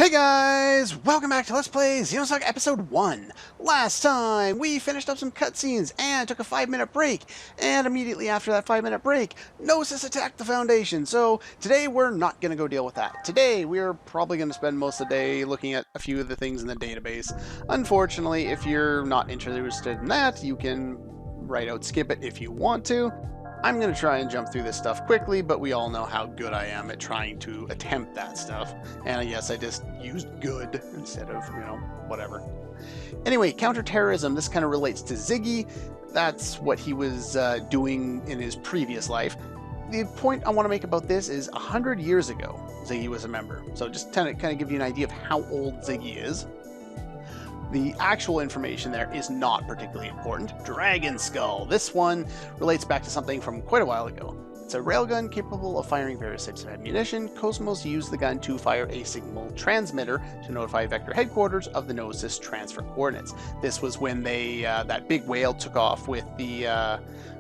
Hey guys! Welcome back to Let's Play Xenosaga Episode 1. Last time, we finished up some cutscenes and took a 5-minute break. And immediately after that 5-minute break, Gnosis attacked the Foundation. So today we're not going to go deal with that. Today, we're probably going to spend most of the day looking at a few of the things in the database. Unfortunately, if you're not interested in that, you can right out skip it if you want to. I'm going to try and jump through this stuff quickly, but we all know how good I am at trying to attempt that stuff. And I guess I just used good instead of, whatever. Anyway, counterterrorism, this kind of relates to Ziggy. That's what he was doing in his previous life. The point I want to make about this is 100 years ago, Ziggy was a member. So just kind of give you an idea of how old Ziggy is. The actual information there is not particularly important. Dragon Skull. This one relates back to something from quite a while ago. It's a railgun capable of firing various types of ammunition. KOS-MOS used the gun to fire a signal transmitter to notify Vector headquarters of the Gnosis transfer coordinates. This was when they that big whale took off with the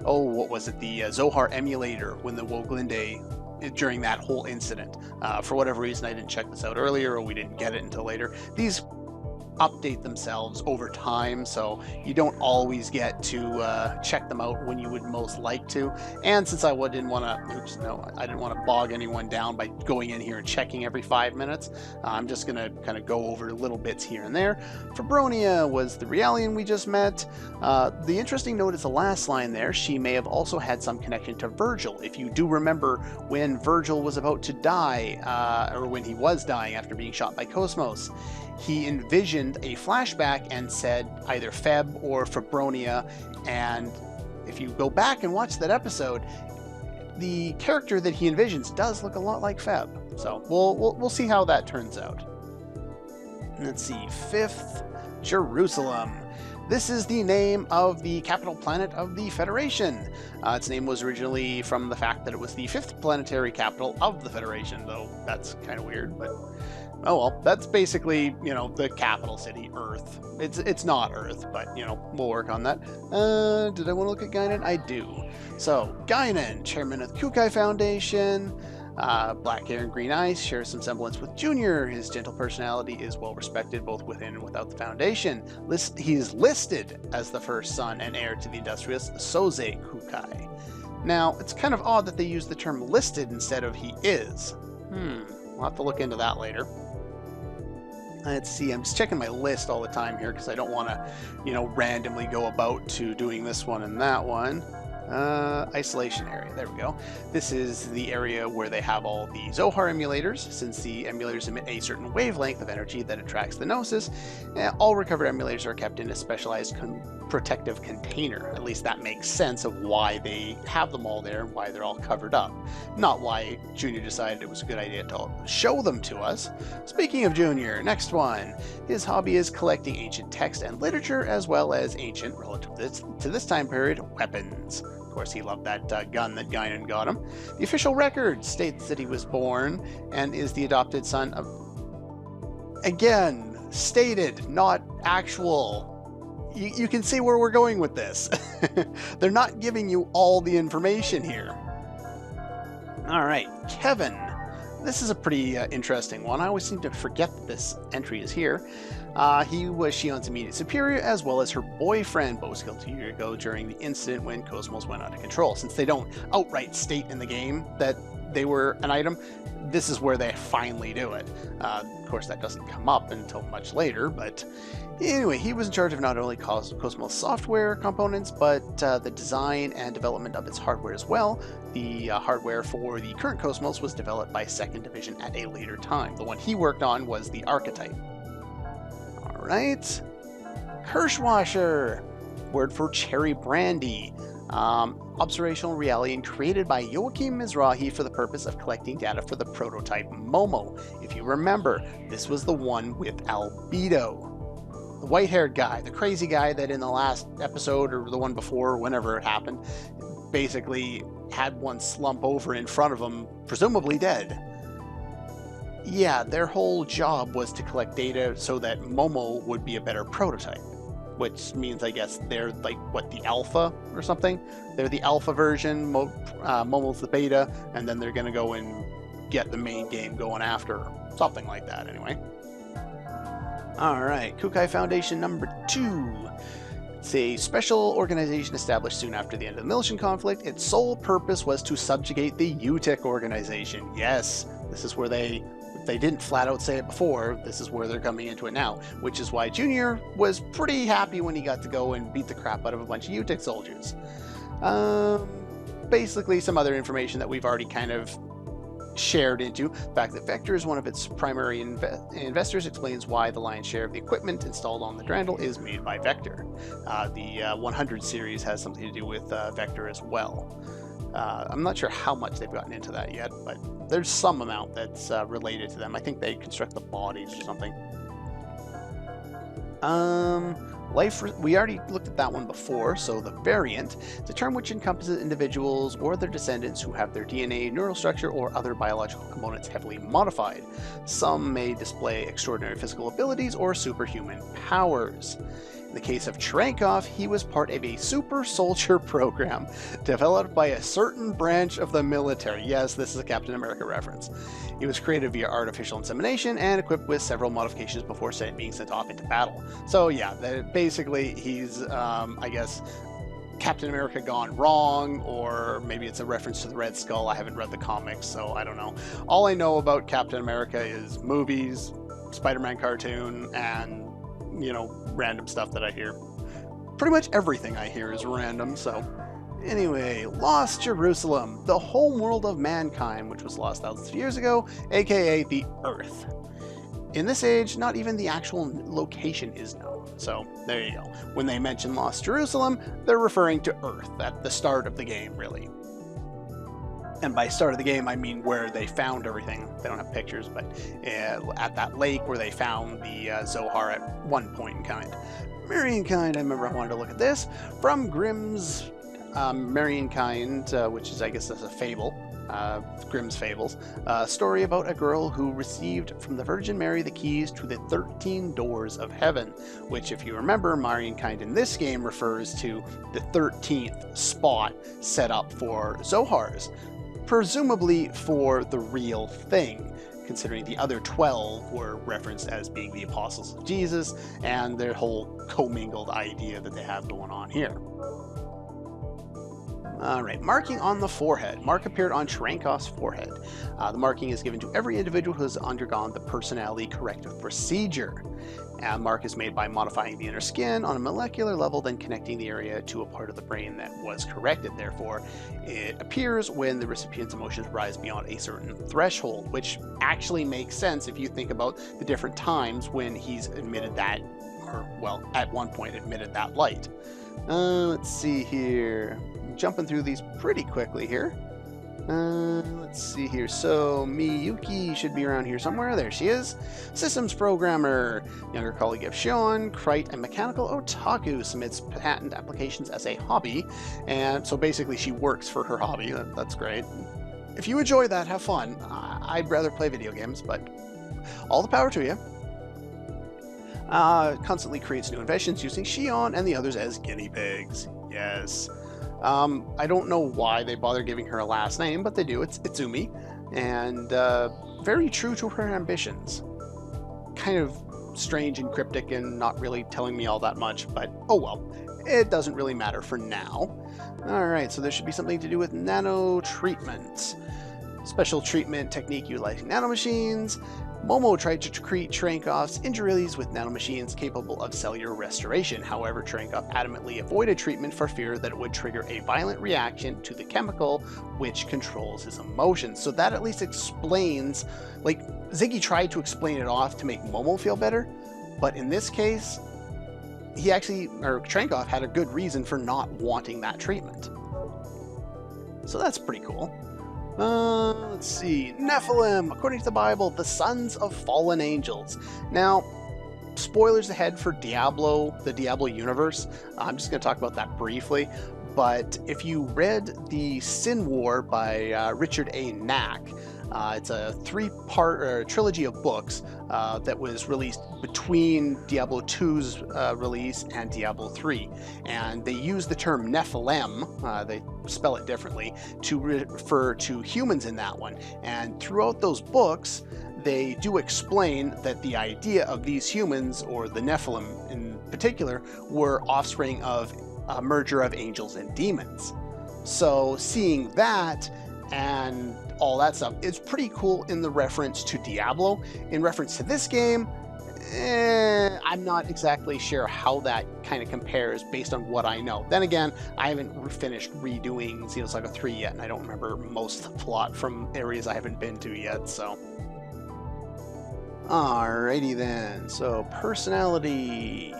the Zohar emulator when the Woglinde during that whole incident. For whatever reason, I didn't check this out earlier, or we didn't get it until later. These update themselves over time, so you don't always get to check them out when you would most like to. And since I didn't want to bog anyone down by going in here and checking every 5 minutes, I'm just gonna kind of go over little bits here and there. Fabronia was the Realian we just met. The interesting note is the last line there. She may have also had some connection to Virgil. If you do remember when Virgil was about to die, or when he was dying after being shot by KOS-MOS, he envisioned a flashback and said either Feb or Fabronia, and if you go back and watch that episode, the character that he envisions does look a lot like Feb. So we'll see how that turns out. Let's see, 5th, Jerusalem. This is the name of the capital planet of the Federation. Its name was originally from the fact that it was the 5th planetary capital of the Federation, though that's kind of weird, but oh well, that's basically, the capital city, Earth. It's not Earth, but, we'll work on that. Did I want to look at Guinan? I do. So, Guinan, chairman of the Kukai Foundation, black hair and green eyes, shares some semblance with Junior. His gentle personality is well respected both within and without the Foundation. He's listed as the first son and heir to the industrious Soze Kukai. Now, it's kind of odd that they use the term listed instead of he is. We'll have to look into that later. Let's see, I'm just checking my list all the time here because I don't want to, randomly go about to doing this one and that one. Isolation area, there we go. This is the area where they have all the Zohar emulators. Since the emulators emit a certain wavelength of energy that attracts the Gnosis, all recovered emulators are kept in a specialized protective container. At least that makes sense of why they have them all there and why they're all covered up. Not why Junior decided it was a good idea to show them to us. Speaking of Junior, next one. His hobby is collecting ancient text and literature, as well as ancient, relative to this time period, weapons. Of course, he loved that gun that Guinan got him. The official record states that he was born and is the adopted son of... Again, stated, not actual. You can see where we're going with this. They're not giving you all the information here. All right, Kevin. This is a pretty interesting one. I always seem to forget that this entry is here. He was Shion's immediate superior, as well as her boyfriend, both killed 2 years ago during the incident when KOS-MOS went out of control. Since they don't outright state in the game that they were an item, this is where they finally do it. Of course, that doesn't come up until much later, but anyway, he was in charge of not only KOS-MOS software components, but the design and development of its hardware as well. The hardware for the current KOS-MOS was developed by 2nd Division at a later time. The one he worked on was the Archetype. Alright. Kirschwasher, word for cherry brandy. Observational Realian created by Joachim Mizrahi for the purpose of collecting data for the prototype Momo. If you remember, this was the one with albedo. The white-haired guy, the crazy guy that in the last episode or the one before, whenever it happened, basically had one slump over in front of him, presumably dead. Yeah, their whole job was to collect data so that Momo would be a better prototype. Which means, I guess, they're like, what, the alpha or something? They're the alpha version, Momo's the beta, and then they're going to go and get the main game going after, something like that, anyway. All right, Kukai Foundation number 2. It's a special organization established soon after the end of the Militian conflict. Its sole purpose was to subjugate the UTIC organization. Yes, this is where they didn't flat out say it before, this is where they're coming into it now, which is why Junior was pretty happy when he got to go and beat the crap out of a bunch of UTIC soldiers. Basically some other information that we've already kind of shared into. The fact that Vector is one of its primary investors explains why the lion's share of the equipment installed on the Drandle is made by Vector. The 100 series has something to do with Vector as well. I'm not sure how much they've gotten into that yet, but there's some amount that's related to them. I think they construct the bodies or something. We already looked at that one before, so the variant is a term which encompasses individuals or their descendants who have their DNA, neural structure, or other biological components heavily modified. Some may display extraordinary physical abilities or superhuman powers. In the case of Trankov, he was part of a super soldier program developed by a certain branch of the military. Yes, this is a Captain America reference. He was created via artificial insemination and equipped with several modifications before being sent off into battle. So yeah, basically he's, I guess, Captain America gone wrong, or maybe it's a reference to the Red Skull. I haven't read the comics, so I don't know. All I know about Captain America is movies, Spider-Man cartoon, and, you know, random stuff that I hear. Pretty much everything I hear is random, so... Anyway, Lost Jerusalem, the home world of mankind, which was lost thousands of years ago, aka the Earth. In this age, not even the actual location is known. So, there you go. When they mention Lost Jerusalem, they're referring to Earth at the start of the game, really. And by start of the game, I mean where they found everything. They don't have pictures, but at that lake where they found the Zohar at one point in kind. Mariankind, I remember I wanted to look at this. From Grimm's Mariankind, which is, I guess, that's a fable, Grimm's Fables, a story about a girl who received from the Virgin Mary the keys to the 13 doors of heaven, which, if you remember, Mariankind in this game refers to the 13th spot set up for Zohars, presumably for the real thing, considering the other 12 were referenced as being the apostles of Jesus, and their whole commingled idea that they have going on here. Alright, marking on the forehead. Mark appeared on Trankov's forehead. The marking is given to every individual who has undergone the personality corrective procedure. Mark is made by modifying the inner skin on a molecular level, then connecting the area to a part of the brain that was corrected. Therefore, it appears when the recipient's emotions rise beyond a certain threshold, which actually makes sense if you think about the different times when he's admitted that, or, well, at one point admitted that light. Let's see here. Jumping through these pretty quickly here. Let's see here. So Miyuki should be around here somewhere. There she is. Systems programmer. Younger colleague of Shion. Krite, a mechanical otaku, submits patent applications as a hobby. And so basically she works for her hobby. That's great. If you enjoy that, have fun. I'd rather play video games, but all the power to you. Constantly creates new inventions using Shion and the others as guinea pigs. Yes. I don't know why they bother giving her a last name, but they do. It's Izumi, and very true to her ambitions. Kind of strange and cryptic and not really telling me all that much, but oh well. It doesn't really matter for now. Alright, so there should be something to do with nano treatment. Special treatment technique utilizing nanomachines. Momo tried to treat Trankov's injuries with nanomachines capable of cellular restoration. However, Trankov adamantly avoided treatment for fear that it would trigger a violent reaction to the chemical which controls his emotions. So that at least explains, like, Ziggy tried to explain it off to make Momo feel better, but in this case, Trankov had a good reason for not wanting that treatment. So that's pretty cool. Let's see. Nephilim, according to the Bible, the sons of fallen angels. Now, spoilers ahead for Diablo, the Diablo universe. I'm just going to talk about that briefly. But if you read the Sin War by Richard A. Knack, it's a three-part trilogy of books that was released between Diablo 2's release and Diablo 3. And they use the term Nephilim, they spell it differently, to refer to humans in that one. And throughout those books, they do explain that the idea of these humans, or the Nephilim in particular, were offspring of a merger of angels and demons. So seeing that and all that stuff is pretty cool in the reference to Diablo. In reference to this game, I'm not exactly sure how that kind of compares based on what I know. Then again, I haven't finished redoing Xenosaga 3 yet, and I don't remember most of the plot from areas I haven't been to yet, so. Alrighty then, so personality,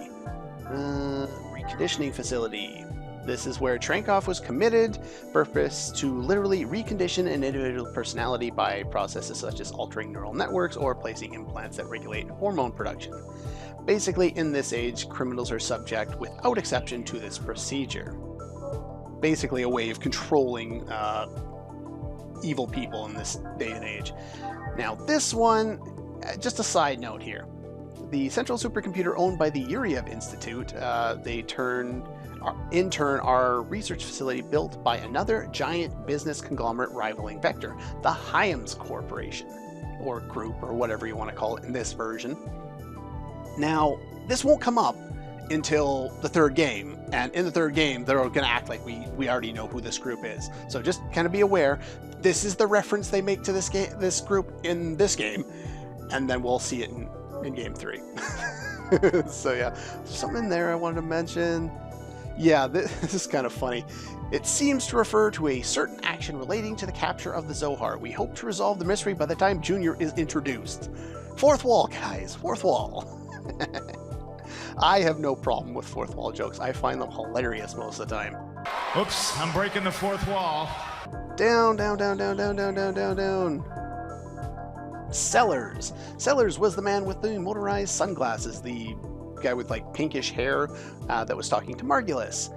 reconditioning facility. This is where Trankov was committed, purpose to literally recondition an individual personality by processes such as altering neural networks or placing implants that regulate hormone production. Basically, in this age, criminals are subject without exception to this procedure. Basically a way of controlling evil people in this day and age. Now this one, just a side note here. The central supercomputer owned by the Yuriev Institute, in turn, our research facility built by another giant business conglomerate rivaling Vector, the Hyams Corporation, or group, or whatever you want to call it in this version. Now, this won't come up until the third game, and in the third game, they're going to act like we already know who this group is. So just kind of be aware, this is the reference they make to this group in this game, and then we'll see it in Game 3. So yeah, something there I wanted to mention. Yeah, this is kind of funny. It seems to refer to a certain action relating to the capture of the Zohar. We hope to resolve the mystery by the time Junior is introduced. Fourth wall, guys. Fourth wall. I have no problem with fourth wall jokes. I find them hilarious most of the time. Oops, I'm breaking the fourth wall. Down, down, down, down, down, down, down, down, down. Sellers. Sellers was the man with the motorized sunglasses, the guy with like pinkish hair that was talking to Margulis.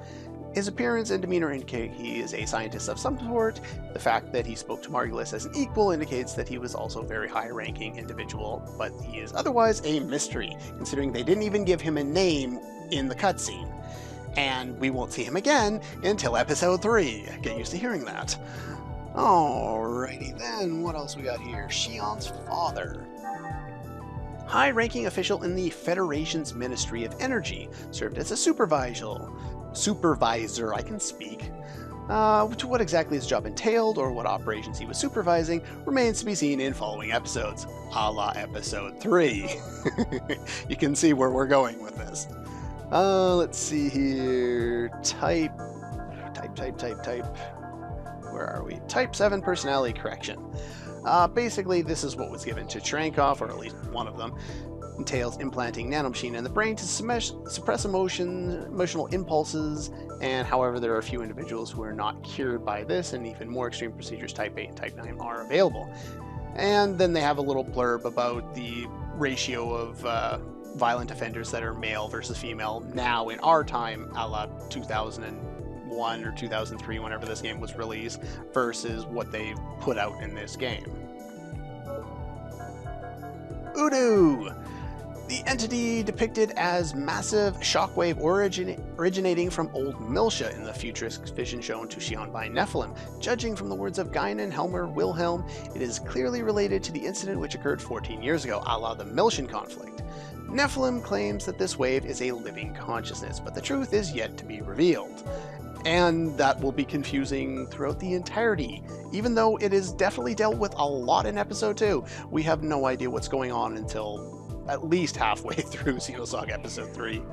His appearance and demeanor indicate he is a scientist of some sort. The fact that he spoke to Margulis as an equal indicates that he was also a very high-ranking individual, but he is otherwise a mystery, considering they didn't even give him a name in the cutscene. And we won't see him again until episode 3. Get used to hearing that. Alrighty then, what else we got here? Shion's father. High-ranking official in the Federation's Ministry of Energy, served as a supervisor, I can speak. To what exactly his job entailed, or what operations he was supervising, remains to be seen in following episodes, a la episode 3. You can see where we're going with this. Let's see here, type. Where are we? Type 7 personality correction. Basically, this is what was given to Trankov, or at least one of them. Entails implanting nanomachine in the brain to suppress emotional impulses, and however, there are a few individuals who are not cured by this, and even more extreme procedures type 8 and type 9 are available. And then they have a little blurb about the ratio of violent offenders that are male versus female now in our time, a la 2001 or 2003, whenever this game was released, versus what they put out in this game. Udu! The entity depicted as massive shockwave originating from old Miltia in the futuristic vision shown to Shion by Nephilim. Judging from the words of Guinan, Helmer, Wilhelm, it is clearly related to the incident which occurred 14 years ago, a la the Miltian conflict. Nephilim claims that this wave is a living consciousness, but the truth is yet to be revealed. And that will be confusing throughout the entirety. Even though it is definitely dealt with a lot in episode 2, we have no idea what's going on until at least halfway through Xenosaga episode 3.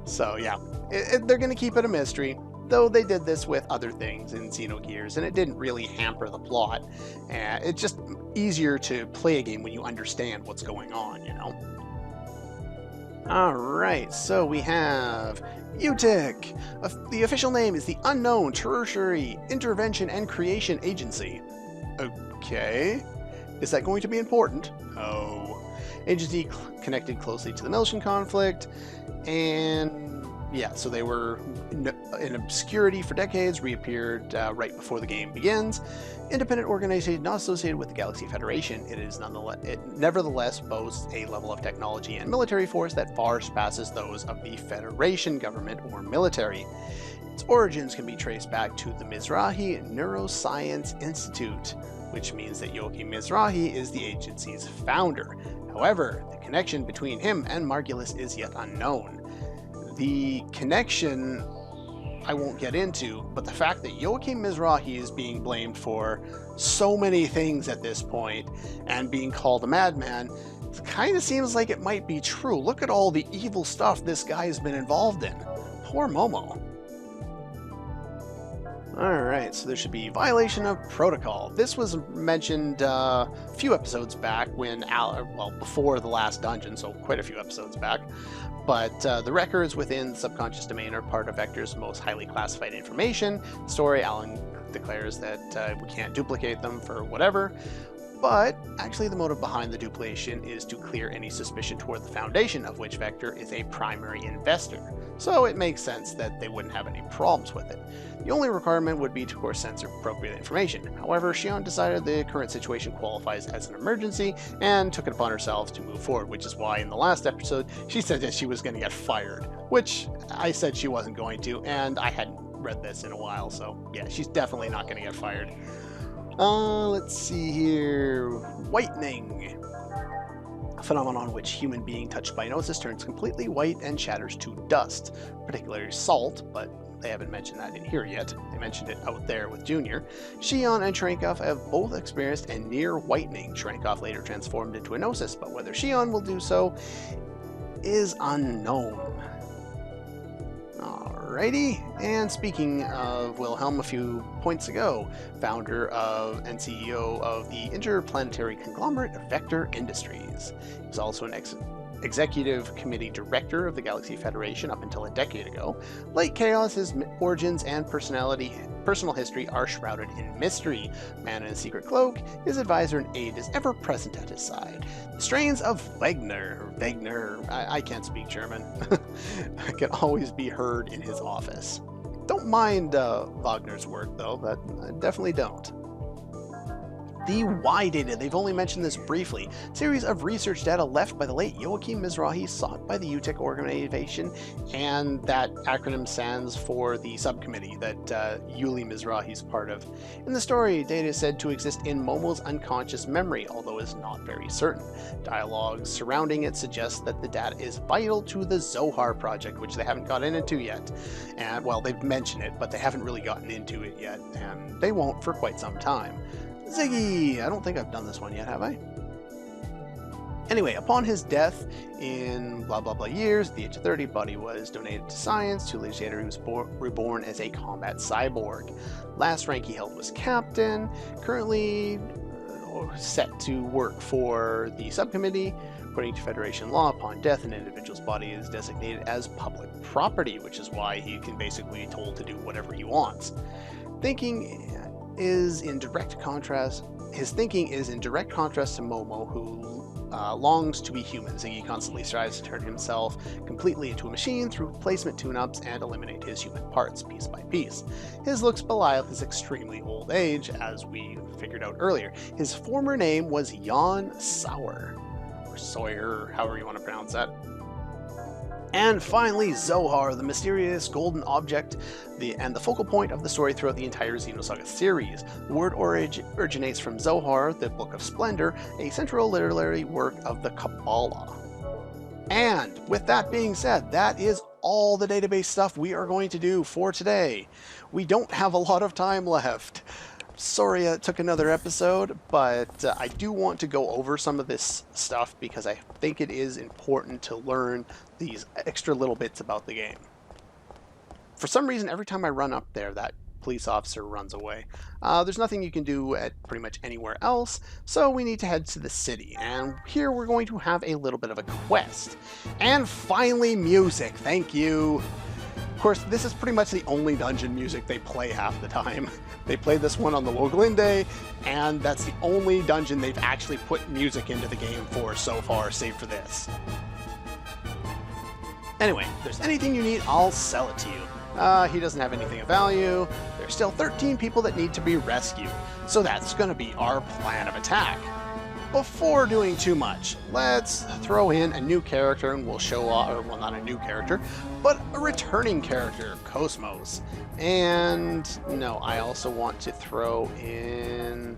So yeah, they're going to keep it a mystery, though they did this with other things in Xenogears, and it didn't really hamper the plot. It's just easier to play a game when you understand what's going on, you know? Alright, so we have UTIC. The official name is the Unknown Tertiary Intervention and Creation Agency. Okay. Is that going to be important? Oh. Agency connected closely to the Miltian conflict, and yeah, so they were in obscurity for decades, reappeared right before the game begins. Independent organization not associated with the Galaxy Federation, it nevertheless boasts a level of technology and military force that far surpasses those of the Federation government or military. Its origins can be traced back to the Mizrahi Neuroscience Institute, which means that Joachim Mizrahi is the agency's founder. However, the connection between him and Margulis is yet unknown. The connection I won't get into, but the fact that Joachim Mizrahi is being blamed for so many things at this point and being called a madman kind of seems like it might be true. Look at all the evil stuff this guy has been involved in. Poor Momo. Alright, so there should be violation of protocol. This was mentioned a few episodes back when before the last dungeon, so quite a few episodes back. But the records within the subconscious domain are part of Vector's most highly classified information. Story, Alan declares that we can't duplicate them for whatever. But actually the motive behind the duplication is to clear any suspicion toward the Foundation, of which Vector is a primary investor. So it makes sense that they wouldn't have any problems with it. The only requirement would be to, of course, censor appropriate information. However, Shion decided the current situation qualifies as an emergency and took it upon herself to move forward, which is why in the last episode she said that she was going to get fired, which I said she wasn't going to, and I hadn't read this in a while, so yeah, she's definitely not going to get fired. Let's see here. Whitening. A phenomenon in which human being touched by Gnosis turns completely white and shatters to dust, particularly salt, but they haven't mentioned that in here yet. They mentioned it out there with Junior. Shion and Trenkov have both experienced a near whitening. Trenkov later transformed into a Gnosis, but whether Shion will do so is unknown. Alrighty, and speaking of Wilhelm, a few points ago, founder of and CEO of the interplanetary conglomerate Vector Industries. He was also an executive committee director of the Galaxy Federation up until a decade ago. Like Chaos, his origins and personal history are shrouded in mystery. Man in a secret cloak, his advisor and aide is ever present at his side. The strains of Wagner, I can't speak German, can always be heard in his office. Don't mind Wagner's work though, but I definitely don't. The Y data, they've only mentioned this briefly. Series of research data left by the late Joachim Mizrahi sought by the UTEC organization, and that acronym stands for the subcommittee that Yuli Mizrahi is part of. In the story, data is said to exist in Momo's unconscious memory, although is not very certain. Dialogues surrounding it suggest that the data is vital to the Zohar project, which they haven't gotten into yet. And well, they've mentioned it, but they haven't really gotten into it yet, and they won't for quite some time. Ziggy! I don't think I've done this one yet, have I? Anyway, upon his death in blah blah blah years, at the age of 30, body was donated to science. 2 years later, he was reborn as a combat cyborg. Last rank he held was captain. Currently set to work for the subcommittee. According to Federation law, upon death, an individual's body is designated as public property, which is why he can basically be told to do whatever he wants. His thinking is in direct contrast to Momo, who longs to be human. Ziggy constantly strives to turn himself completely into a machine through placement tune-ups and eliminate his human parts piece by piece. His looks belie his extremely old age, as we figured out earlier. His former name was Jan Sauer, or Sawyer, however you want to pronounce that. And finally, Zohar, the mysterious golden object, and the focal point of the story throughout the entire Xenosaga series. The word originates from Zohar, the Book of Splendor, a central literary work of the Kabbalah. And with that being said, that is all the database stuff we are going to do for today. We don't have a lot of time left. Sorry it took another episode, but I do want to go over some of this stuff because I think it is important to learn these extra little bits about the game. For some reason, every time I run up there, that police officer runs away. There's nothing you can do at pretty much anywhere else, so we need to head to the city. And here we're going to have a little bit of a quest. And finally, music. Thank you. Of course, this is pretty much the only dungeon music they play half the time. They play this one on the Woglinde, and that's the only dungeon they've actually put music into the game for so far, save for this. Anyway, if there's anything you need, I'll sell it to you. He doesn't have anything of value. There's still 13 people that need to be rescued, so that's going to be our plan of attack. before doing too much, let's throw in a new character and we'll show off, or well, not a new character, but a returning character, KO-S-MOS. And no, I also want to throw in,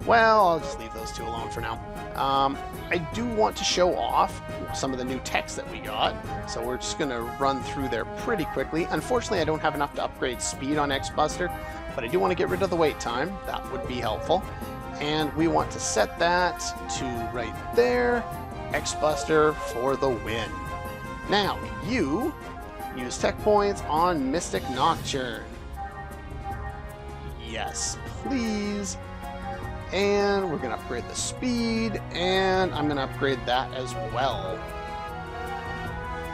well, I'll just leave those two alone for now. I do want to show off some of the new techs that we got, so we're just going to run through there pretty quickly. Unfortunately, I don't have enough to upgrade speed on X-Buster, but I do want to get rid of the wait time. That would be helpful. And we want to set that to right there. X-Buster for the win. Now, you use tech points on Mystic Nocturne. Yes, please. And we're going to upgrade the speed, and I'm going to upgrade that as well.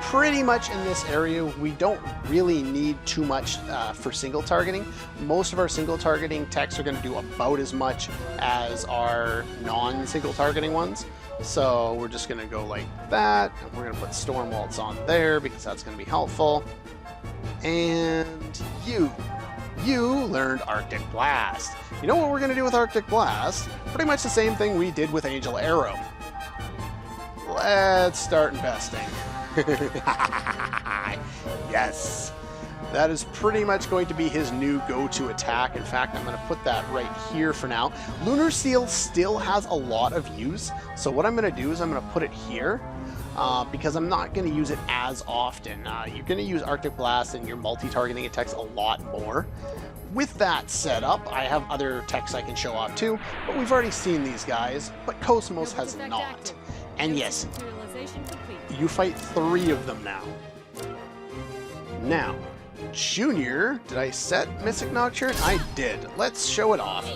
Pretty much in this area, we don't really need too much for single targeting. Most of our single targeting techs are going to do about as much as our non-single targeting ones. So we're just going to go like that, and we're going to put Storm Waltz on there because that's going to be helpful. And you learned Arctic Blast. You know what we're going to do with Arctic Blast? Pretty much the same thing we did with Angel Arrow. Let's start investing. Yes, that is pretty much going to be his new go-to attack. In fact, I'm going to put that right here for now. Lunar Seal still has a lot of use, so what I'm going to do is I'm going to put it here because I'm not going to use it as often. You're going to use Arctic Blast and your multi-targeting attacks a lot more. With that set up, I have other techs I can show off too, but we've already seen these guys, but KO-S-MOS has not. And yes, you fight 3 of them now. Now, Junior, did I set Mystic Nocturne? I did. Let's show it off.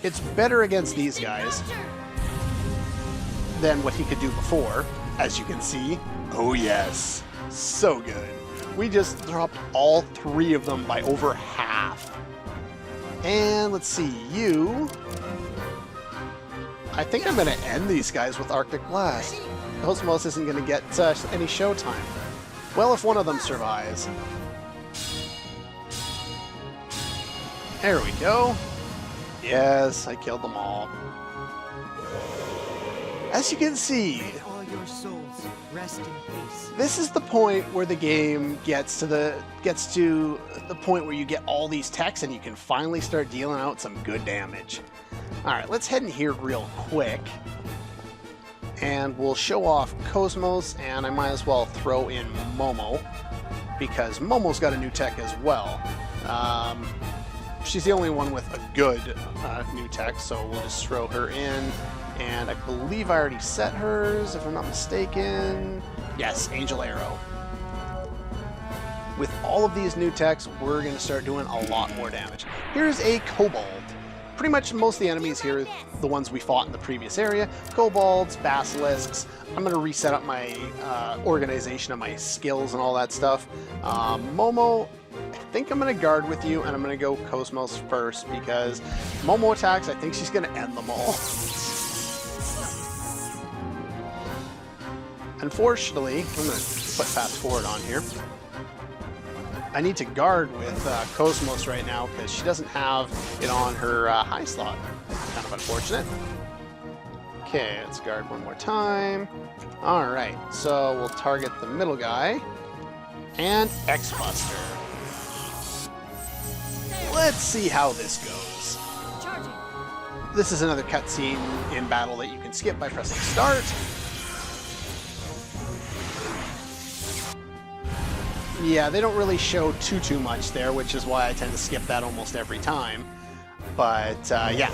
It's better against these guys than what he could do before, as you can see. Oh yes, so good. We just dropped all 3 of them by over half. And let's see, you... I think I'm going to end these guys with Arctic Blast. KO-S-MOS isn't going to get any showtime. Well, if one of them survives. There we go. Yes, I killed them all. As you can see, rest in peace. This is the point where the game gets to the point where you get all these techs and you can finally start dealing out some good damage. Alright, let's head in here real quick. And we'll show off KO-S-MOS, and I might as well throw in Momo, because Momo's got a new tech as well. She's the only one with a good new tech, so we'll just throw her in. And I believe I already set hers, if I'm not mistaken. Yes, Angel Arrow. With all of these new techs, we're going to start doing a lot more damage. Here's a Kobold. Pretty much most of the enemies here, the ones we fought in the previous area, Kobolds, Basilisks. I'm going to reset up my organization of my skills and all that stuff. Momo, I think I'm going to guard with you, and I'm going to go KO-S-MOS first, because Momo attacks, I think she's going to end them all. Unfortunately, I'm going to put fast forward on here. I need to guard with KO-S-MOS right now because she doesn't have it on her high slot. Kind of unfortunate. Okay, let's guard one more time. Alright, so we'll target the middle guy. And X-Buster. Let's see how this goes. This is another cutscene in battle that you can skip by pressing start. Yeah, they don't really show too much there, which is why I tend to skip that almost every time. But, yeah.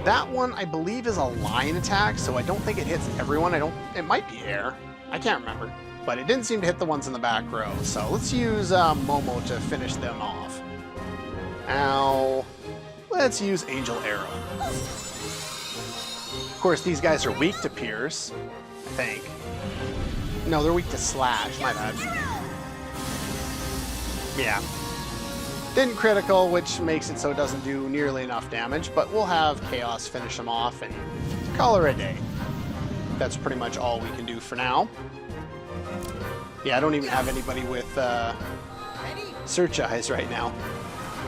That one, I believe, is a line attack, so I don't think it hits everyone. It might be air. I can't remember. But it didn't seem to hit the ones in the back row. So let's use Momo to finish them off. Now, let's use Angel Arrow. Of course, these guys are weak to Pierce, I think. No, they're weak to Slash. My bad. Yeah. Didn't critical, which makes it so it doesn't do nearly enough damage, but we'll have Chaos finish them off and call her a day. That's pretty much all we can do for now. Yeah, I don't even have anybody with Search Eyes right now.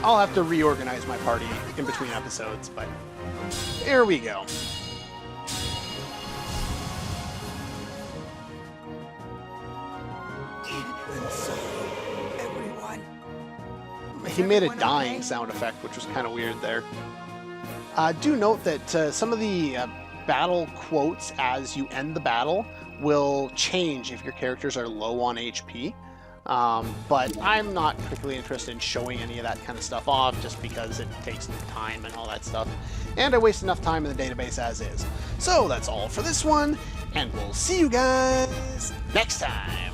I'll have to reorganize my party in between episodes, but here we go. he made a dying sound effect, which was kind of weird there. Do note that some of the battle quotes as you end the battle will change if your characters are low on HP. But I'm not particularly interested in showing any of that kind of stuff off just because it takes time and all that stuff. And I waste enough time in the database as is. So that's all for this one, and we'll see you guys next time.